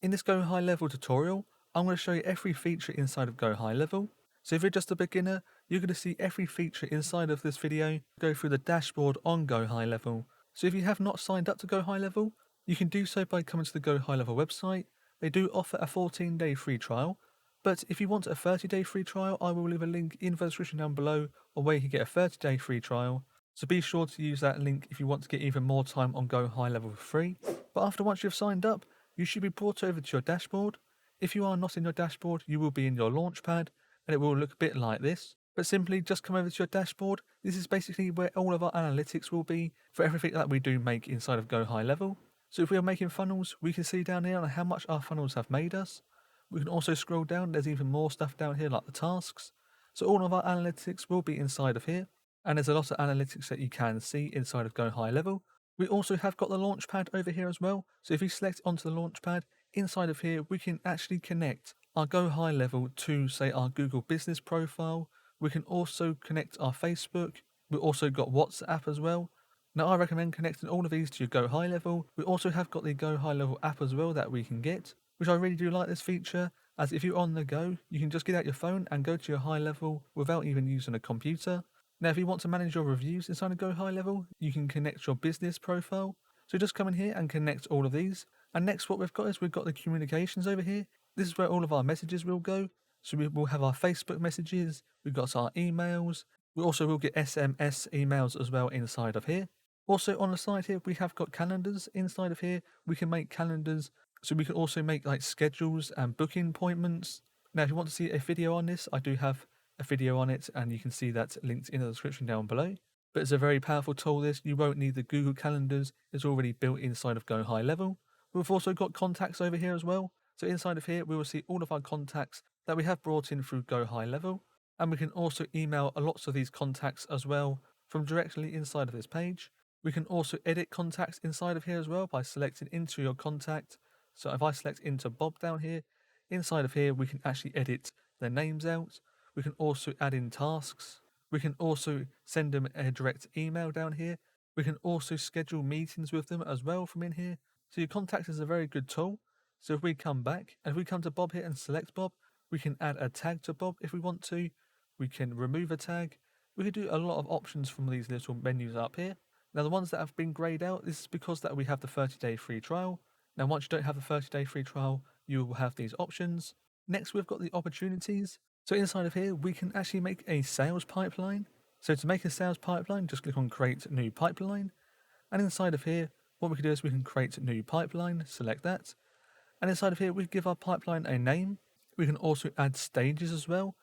In this GoHighLevel tutorial, I'm going to show you every feature inside of GoHighLevel. So if you're just a beginner, you're going to see every feature inside of this video, go through the dashboard on GoHighLevel. So if you have not signed up to GoHighLevel, you can do so by coming to the GoHighLevel website. They do offer a 14-day free trial, but if you want a 30-day free trial, I will leave a link in the description down below or where you can get a 30-day free trial. So be sure to use that link if you want to get even more time on GoHighLevel for free. But after once you've signed up, you should be brought over to your dashboard. If you are not in your dashboard, you will be in your launchpad and it will look a bit like this. But simply just come over to your dashboard. This is basically where all of our analytics will be for everything that we do make inside of GoHighLevel. So if we are making funnels, we can see down here on how much our funnels have made us. We can also scroll down, there's even more stuff down here like the tasks. So all of our analytics will be inside of here. And there's a lot of analytics that you can see inside of GoHighLevel. We also have got the launchpad over here as well. So if we select onto the launchpad, inside of here, we can actually connect our GoHighLevel to, say, our Google business profile. We can also connect our Facebook. We've also got WhatsApp as well. Now, I recommend connecting all of these to your GoHighLevel. We also have got the GoHighLevel app as well that we can get, which I really do like this feature, as if you're on the go, you can just get out your phone and go to your HighLevel without even using a computer. Now, if you want to manage your reviews inside of GoHighLevel, you can connect your business profile. So just come in here and connect all of these. And next what we've got is we've got the communications over here. This is where all of our messages will go. So we will have our Facebook messages, we've got our emails, we also will get SMS emails as well inside of here. Also on the side here, we have got calendars. Inside of here, we can make calendars. So we can also make like schedules and booking appointments. Now, if you want to see a video on this, I do have a video on it and you can see that linked in the description down below. But it's a very powerful tool this. You won't need the Google calendars. It's already built inside of GoHighLevel. We've also got contacts over here as well. So inside of here, we will see all of our contacts that we have brought in through GoHighLevel. And we can also email lots of these contacts as well from directly inside of this page. We can also edit contacts inside of here as well by selecting into your contact. So if I select into Bob down here, inside of here we can actually edit their names out. We can also add in tasks. We can also send them a direct email down here. We can also schedule meetings with them as well from in here. So your contacts is a very good tool. So if we come back, and if we come to Bob here and select Bob, we can add a tag to Bob if we want to. We can remove a tag. We can do a lot of options from these little menus up here. Now the ones that have been greyed out, this is because that we have the 30-day free trial. Now once you don't have the 30-day free trial, you will have these options. Next we've got the opportunities. So inside of here, we can actually make a sales pipeline. So to make a sales pipeline, just click on create new pipeline. And inside of here, what we can do is we can create a new pipeline, select that. And inside of here, we can give our pipeline a name. We can also add stages as well.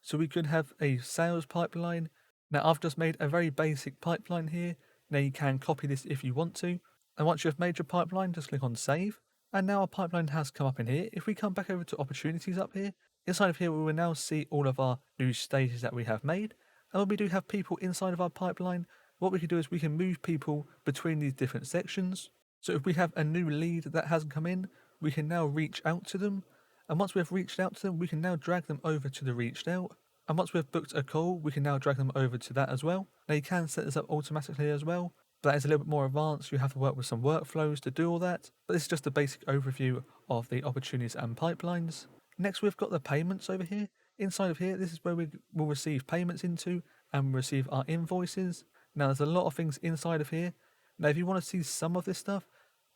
So we could have a sales pipeline. Now I've just made a very basic pipeline here. Now you can copy this if you want to. And once you've made your pipeline, just click on save. And now our pipeline has come up in here. If we come back over to opportunities up here, inside of here we will now see all of our new stages that we have made. And when we do have people inside of our pipeline, what we can do is we can move people between these different sections. So if we have a new lead that hasn't come in, we can now reach out to them. And once we've reached out to them, we can now drag them over to the reached out. And once we've booked a call, we can now drag them over to that as well. Now you can set this up automatically as well, but that is a little bit more advanced. You have to work with some workflows to do all that. But this is just a basic overview of the opportunities and pipelines. Next, we've got the payments over here. Inside of here, this is where we will receive payments into and receive our invoices. Now there's a lot of things inside of here. Now if you want to see some of this stuff,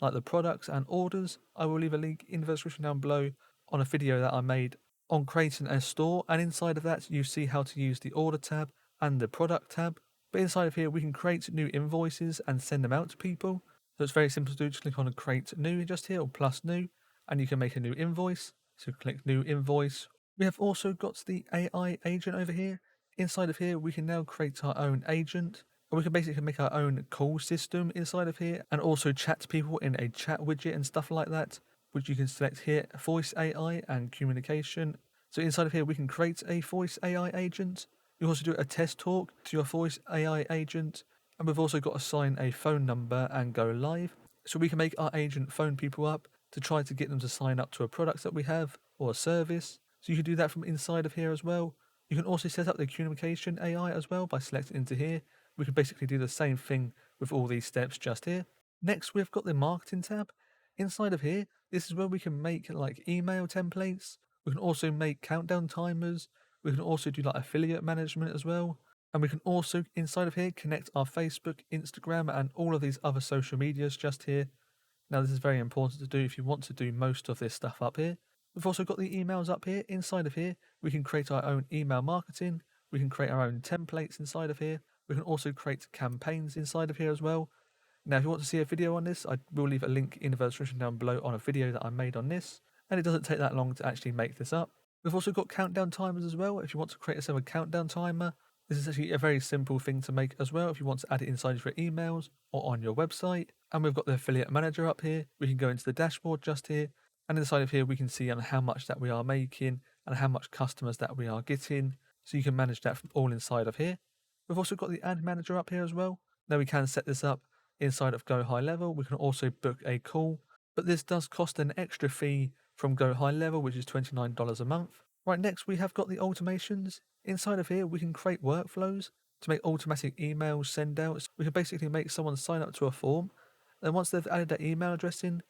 like the products and orders, I will leave a link in the description down below on a video that I made on creating a store, and inside of that you see how to use the order tab and the product tab. But inside of here we can create new invoices and send them out to people. So it's very simple to do. Just click on create new just here, or plus new, and you can make a new invoice. So click new invoice. We have also got the AI agent over here. Inside of here we can now create our own agent. And we can basically make our own call system inside of here and also chat to people in a chat widget and stuff like that, which you can select here, voice AI and communication. So inside of here, we can create a voice AI agent. You also do a test talk to your voice AI agent. And we've also got to assign a phone number and go live. So we can make our agent phone people up to try to get them to sign up to a product that we have or a service. So you can do that from inside of here as well. You can also set up the communication AI as well by selecting into here. We can basically do the same thing with all these steps just here. Next, we've got the marketing tab. Inside of here, this is where we can make like email templates. We can also make countdown timers. We can also do like affiliate management as well. And we can also, inside of here, connect our Facebook, Instagram, and all of these other social medias just here. Now, this is very important to do if you want to do most of this stuff up here. We've also got the emails up here. Inside of here, we can create our own email marketing. We can create our own templates inside of here. We can also create campaigns inside of here as well. Now, if you want to see a video on this, I will leave a link in the description down below on a video that I made on this. And it doesn't take that long to actually make this up. We've also got countdown timers as well. If you want to create yourself a countdown timer, this is actually a very simple thing to make as well if you want to add it inside of your emails or on your website. And we've got the affiliate manager up here. We can go into the dashboard just here. And inside of here, we can see on how much that we are making and how much customers that we are getting. So you can manage that from all inside of here. We've also got the ad manager up here as well. Now we can set this up inside of GoHighLevel. We can also book a call, but this does cost an extra fee from GoHighLevel, which is $29 a month. Right, next we have got the automations. Inside of here, we can create workflows to make automatic email send outs. We can basically make someone sign up to a form. Then once they've added their email address in,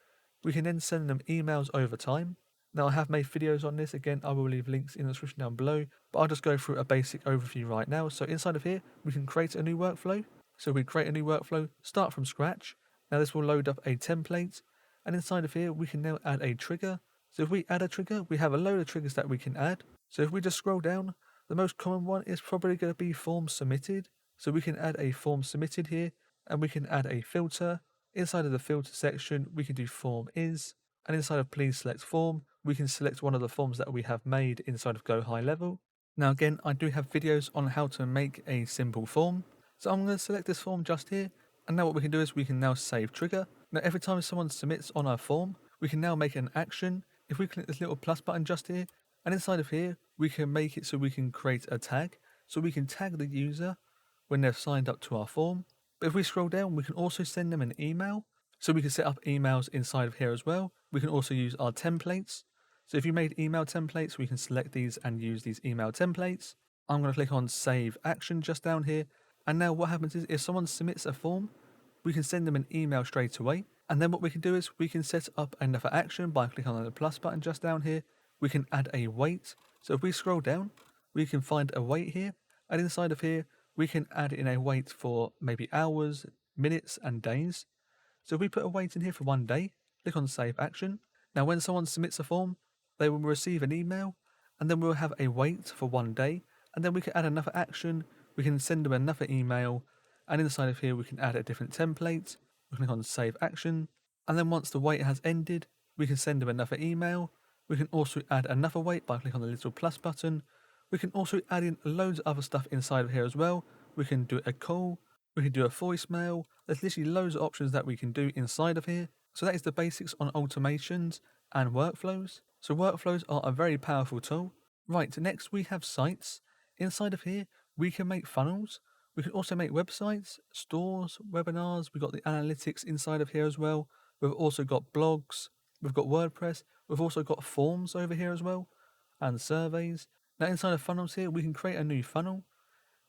we can then send them emails over time. Now I have made videos on this. Again, I will leave links in the description down below, but I'll just go through a basic overview right now. So inside of here, we can create a new workflow. So we create a new workflow, start from scratch. Now this will load up a template, and inside of here, we can now add a trigger. So if we add a trigger, we have a load of triggers that we can add. So if we just scroll down, the most common one is probably going to be form submitted. So we can add a form submitted here, and we can add a filter. Inside of the filter section, we can do form is, and inside of please select form, we can select one of the forms that we have made inside of GoHighLevel. Now again, I do have videos on how to make a simple form. So I'm going to select this form just here, and now what we can do is we can now save trigger. Now every time someone submits on our form, we can now make an action. If we click this little plus button just here, and inside of here, we can make it so we can create a tag. So we can tag the user when they've signed up to our form. But if we scroll down, we can also send them an email. So we can set up emails inside of here as well. We can also use our templates. So if you made email templates, we can select these and use these email templates. I'm going to click on save action just down here. And now what happens is if someone submits a form, we can send them an email straight away. And then what we can do is we can set up another action by clicking on the plus button just down here. We can add a wait. So if we scroll down, we can find a wait here. And inside of here, we can add in a wait for maybe hours, minutes, and days. So if we put a wait in here for 1 day, click on save action. Now when someone submits a form, they will receive an email, and then we'll have a wait for 1 day. And then we can add another action. We can send them another email, and inside of here we can add a different template. We click on save action, and then once the wait has ended, we can send them another email. We can also add another wait by clicking on the little plus button. We can also add in loads of other stuff inside of here as well. We can do a call, we can do a voicemail. There's literally loads of options that we can do inside of here. So that is the basics on automations and workflows. So workflows are a very powerful tool. Right, next we have sites. Inside of here, we can make funnels. We can also make websites, stores, webinars. We've got the analytics inside of here as well. We've also got blogs. We've got WordPress. We've also got forms over here as well, and surveys. Now inside of funnels here, we can create a new funnel.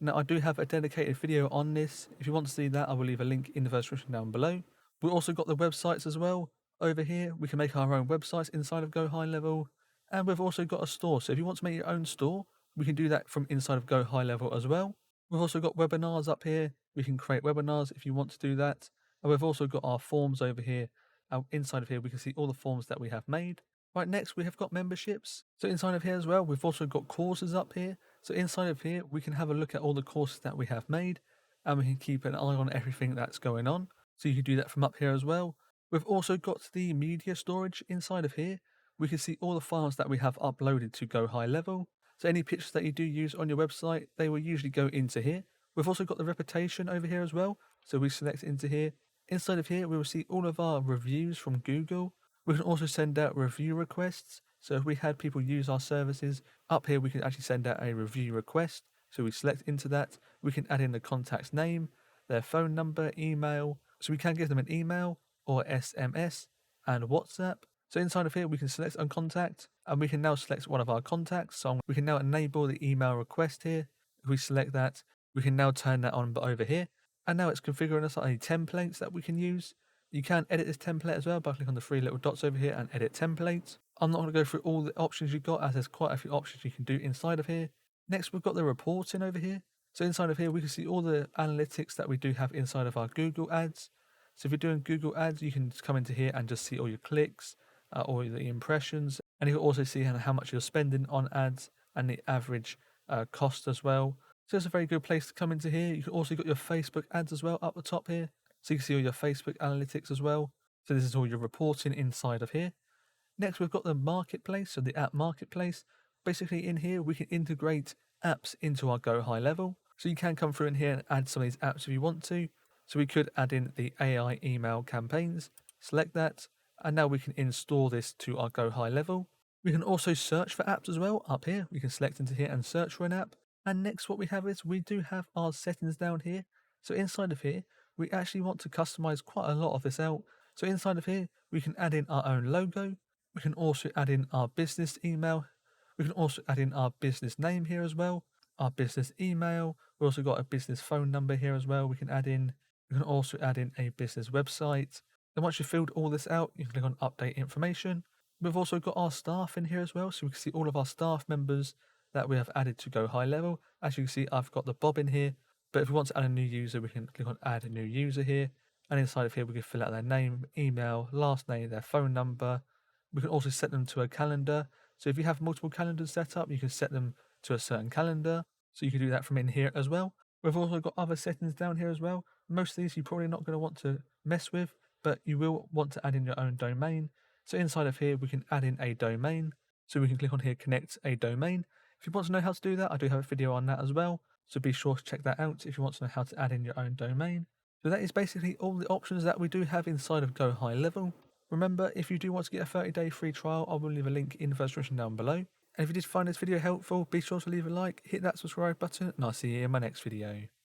Now I do have a dedicated video on this. If you want to see that, I will leave a link in the description down below. We've also got the websites as well. Over here, we can make our own websites inside of GoHighLevel. And we've also got a store. So if you want to make your own store, we can do that from inside of GoHighLevel as well. We've also got webinars up here. We can create webinars if you want to do that. And we've also got our forms over here. Inside of here, we can see all the forms that we have made. Right, next we have got memberships. So inside of here as well, we've also got courses up here. So inside of here, we can have a look at all the courses that we have made, and we can keep an eye on everything that's going on. So you can do that from up here as well. We've also got the media storage inside of here. We can see all the files that we have uploaded to GoHighLevel. So any pictures that you do use on your website, they will usually go into here. We've also got the reputation over here as well. So we select into here. Inside of here, we will see all of our reviews from Google. We can also send out review requests. So if we had people use our services, up here we can actually send out a review request. So we select into that. We can add in the contact's name, their phone number, email. So we can give them an email or SMS and WhatsApp. So inside of here we can select on contact, and we can now select one of our contacts. So we can now enable the email request here. If we select that, we can now turn that on over here. And now it's configuring us any templates that we can use. You can edit this template as well by clicking on the three little dots over here and edit template. I'm not going to go through all the options you've got, as there's quite a few options you can do inside of here. Next, we've got the reporting over here. So inside of here, we can see all the analytics that we do have inside of our Google ads. So if you're doing Google ads, you can just come into here and just see all your clicks, all the impressions, and you can also see how much you're spending on ads and the average cost as well. So it's a very good place to come into here. You can also got your Facebook ads as well up the top here. So you can see all your Facebook analytics as well. So this is all your reporting inside of here. Next, we've got the marketplace, so the app marketplace. Basically in here, we can integrate apps into our GoHighLevel. So you can come through in here and add some of these apps if you want to. So we could add in the AI email campaigns, select that, and now we can install this to our GoHighLevel. We can also search for apps as well up here. We can select into here and search for an app. And next what we have is we do have our settings down here. So inside of here, we actually want to customize quite a lot of this out. So inside of here, we can add in our own logo. We can also add in our business email. We can also add in our business name here as well, our business email. We've also got a business phone number here as well we can add in. We can also add in a business website. Then once you've filled all this out, you can click on update information. We've also got our staff in here as well, so we can see all of our staff members that we have added to GoHighLevel. As you can see, I've got the Bob in here, but if we want to add a new user, we can click on add a new user here. And inside of here, we can fill out their name, email, last name, their phone number. We can also set them to a calendar. So if you have multiple calendars set up, you can set them to a certain calendar. So you can do that from in here as well. We've also got other settings down here as well. Most of these you're probably not going to want to mess with, but you will want to add in your own domain. So inside of here, we can add in a domain. So we can click on here, connect a domain. If you want to know how to do that, I do have a video on that as well. So be sure to check that out if you want to know how to add in your own domain. So that is basically all the options that we do have inside of GoHighLevel. Remember, if you do want to get a 30-day free trial, I will leave a link in the description down below. And if you did find this video helpful, be sure to leave a like, hit that subscribe button, and I'll see you in my next video.